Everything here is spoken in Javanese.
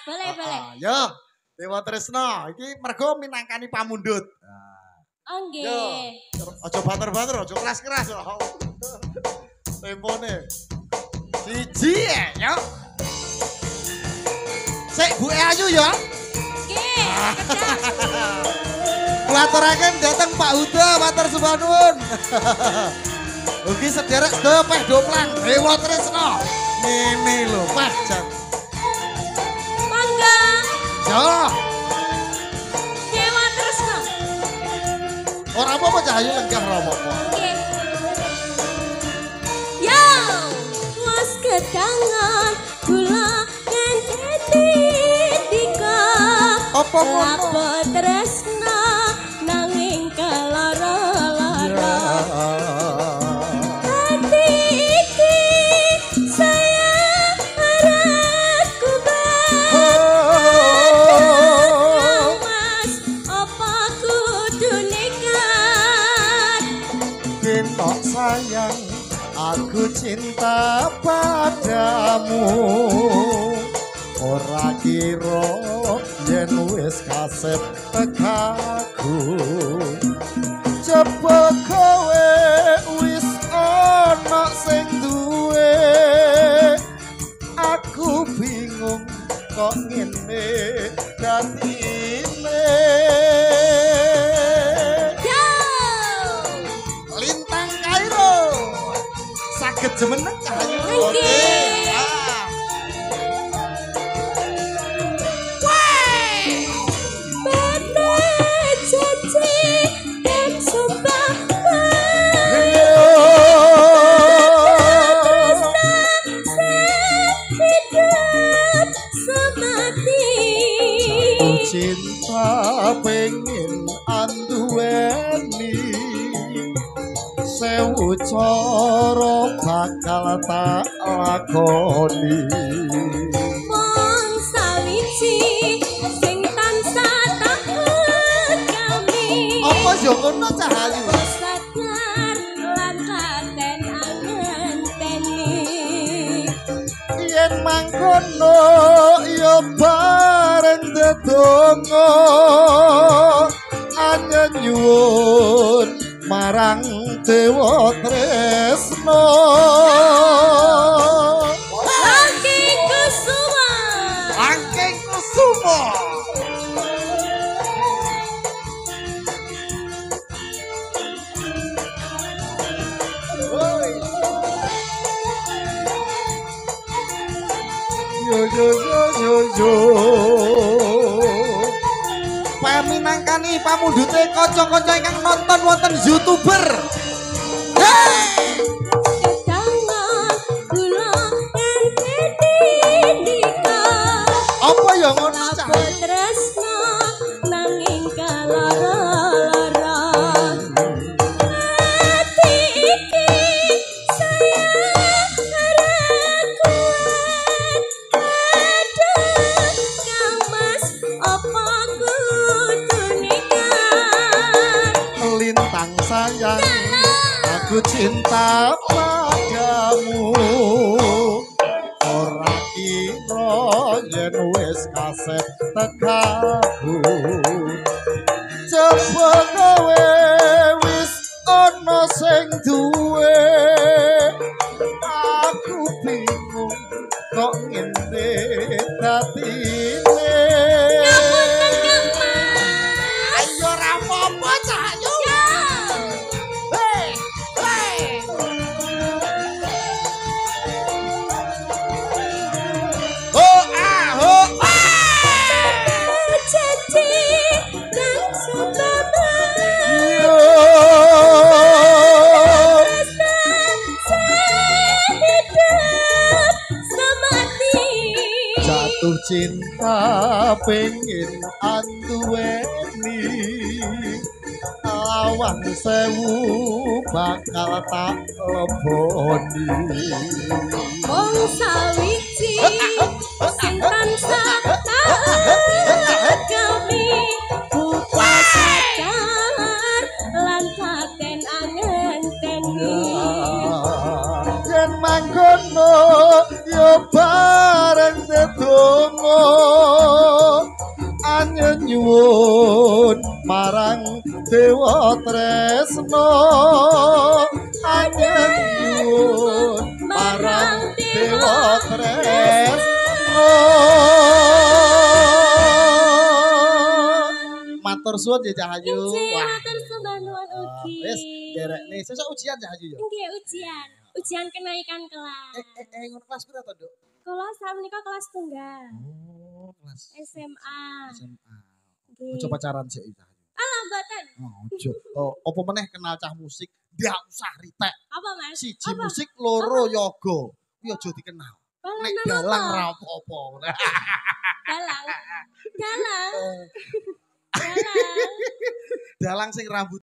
Boleh, boleh. Yo, Dewa Tresno, iki mergo minangkani pamundhut. Oh nggih. Aja bater-bater, aja keras-keras. Tempone. Siji yo. Sik Bu Ayu ya. Nggih, kedah. Kulaturaken dateng Pak Huda, matur sembah nuwun. Ugi sederek sedaya peh doplang Dewa Tresno. Ngene lho, Pak Jan. Mangga. Yo. Dewa Tresno. Ora apa-apa Cahayu lenggah ora apa-apa. Nggih. Yo, mas kedangan kula ngenteni dika. Apa ngono? Lapo tresna nanging kalara-lara. Hati iki saya harap kubah. Mas, apa kudu nekat? Kentok sayang, aku cinta padamu. Ora kira yen wis kasep tekaku. Coba kowe wis ana sing duwe. Aku bingung kok ngene datine. Yo! Lintang Kairo. Saged jemeneng Cahayu. Nggih. Cinta pengen anduweni sewu cara bakal tak lakoni. Mong sawiji sing tansah tak kami. Apa yo ngono Cahayu? Sadar lan katen angenteni. Yen mangkono yo bareng dedonga anyanyuwun marang Dewa Tresno. Angking Kusuma. Angking Kusuma. Yo. Paminangkani pamundhute kanca-kanca ingkang nonton wonten YouTuber. Hey! Kedangan kula ngenteni dika. Apa ya ngono Apa Cahayu? tresna nanging kalara-lara. Hati iki saya harap kuat. Aduh, Kang Mas, apa kudu nekat? Lintang sayang, aku cinta padamu. Ora kira yen wis kasep tekaku. Coba kowe wis ana sing duwe. Aku bingung kok ngene datine. Ayo ora apa-apa Cahayu. Hey, hey. Oh ah. Janji dan sumpah Yo. hidup semati. Jatuh cinta pengen anduweni. Lawang sewu bakal tak leboni. Wong sawiji sing tansah taat kami. Buka sadar lan katen angenteni. Yen mangkono yo bareng dedonga nyuwun marang dewa tresno anyang nyuwun marang dewa tresno matur suwun ya Cahayu Wah matur sembah nuwun ugi wis derekne sesuk ujian Cahayu ya nggih ujian kenaikan kelas ngono kelas pira to Nduk kula sakmenika kelas tunggal oh kelas SMA Ojo pacaran sik Cahayu alah mboten ojo apa meneh kenal cah musik ndak usah ritek apa Mas siji musik loro yoga kuwi aja dikenal nek dalang ra apa-apa dalang dalang sing rambut